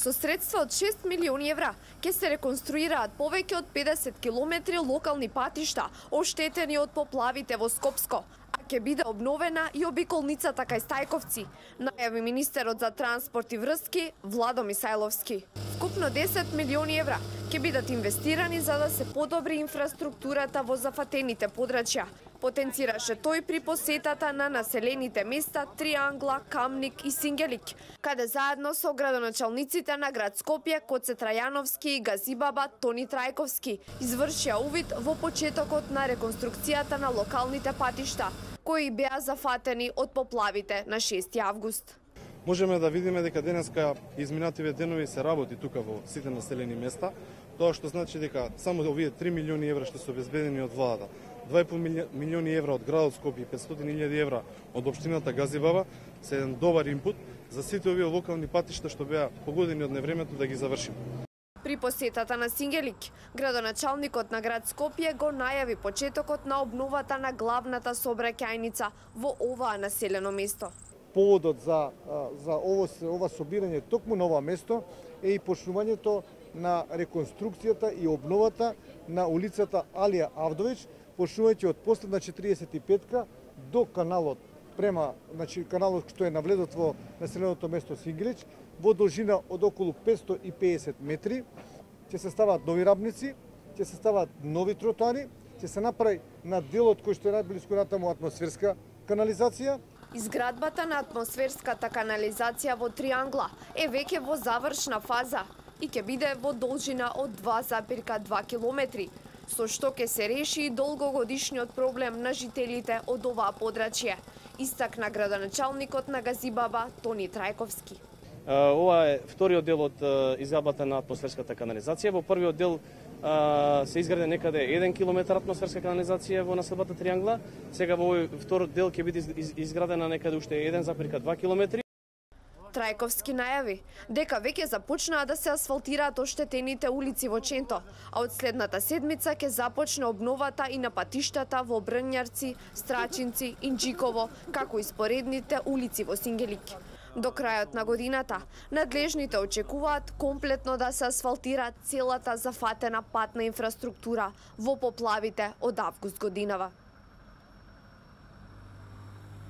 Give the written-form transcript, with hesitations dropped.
Со средства од 6 милиони евра ќе се реконструираат повеќе од 50 километри локални патишта оштетени од поплавите во Скопско, а ќе биде обновена и обиколницата кај Стајковци, најави министерот за транспорт и врски Владо Мисајловски. Вкупно 10 милиони евра ќе бидат инвестирани за да се подобри инфраструктурата во зафатените подрачја. Потенцираше тој при посетата на населените места Триангла, Камник и Сингелик, каде заедно со градоначалниците на град Скопје Коце Трајановски и Газибаба Тони Трајковски извршија увид во почетокот на реконструкцијата на локалните патишта, кои беа зафатени од поплавите на 6 август. Можеме да видиме дека денеска изминативе денови се работи тука во сите населени места, тоа што значи дека само овие 3 милиони евра што се обезбедени од владата, 2,5 милиони евра од градот Скопје и 500.000 евра од општината Газибаба се еден добар инпут за сите овие локални патишта што беа погодени од невремето да ги завршиме. При посетата на Сингелик, градоначалникот на град Скопје го најави почетокот на обновата на главната сообраќајница во оваа населено место. Поводот за ова собирање токму на ова место е и почнувањето на реконструкцијата и обновата на улицата Алија Авдович, почнувајќи од последна 45-ка до каналот према, каналот што е на влезот во населеното место Сингелич, во должина од околу 550 метри, ќе се стават нови рабници, ќе се стават нови тротоари, ќе се направи на делот кој што е најблиску натаму атмосферска канализација. Изградбата на атмосферската канализација во Триангла е веќе во завршна фаза и ќе биде во должина од 2,2 километри, со што ќе се реши и долгогодишниот проблем на жителите од оваа подрачје, истакна градоначалникот на Газибаба Тони Трајковски. Ова е вториот дел од изградбата на атмосферската канализација. Во првиот дел се изгради некаде 1 километар атмосферска канализација во населбата Триангла. Сега во овој вториот дел ќе биде изградена некаде уште 1,2 километри. Трајковски најави дека веќе започнаа да се асфалтираат оштетените улици во Ченто, а од следната седмица ќе започне обновата и на патиштата во Брњарци, Страчинци, Инџиково, како и споредните улици во Сингелик. До крајот на годината, надлежните очекуваат комплетно да се асфалтира целата зафатена патна инфраструктура во поплавите од август годинава.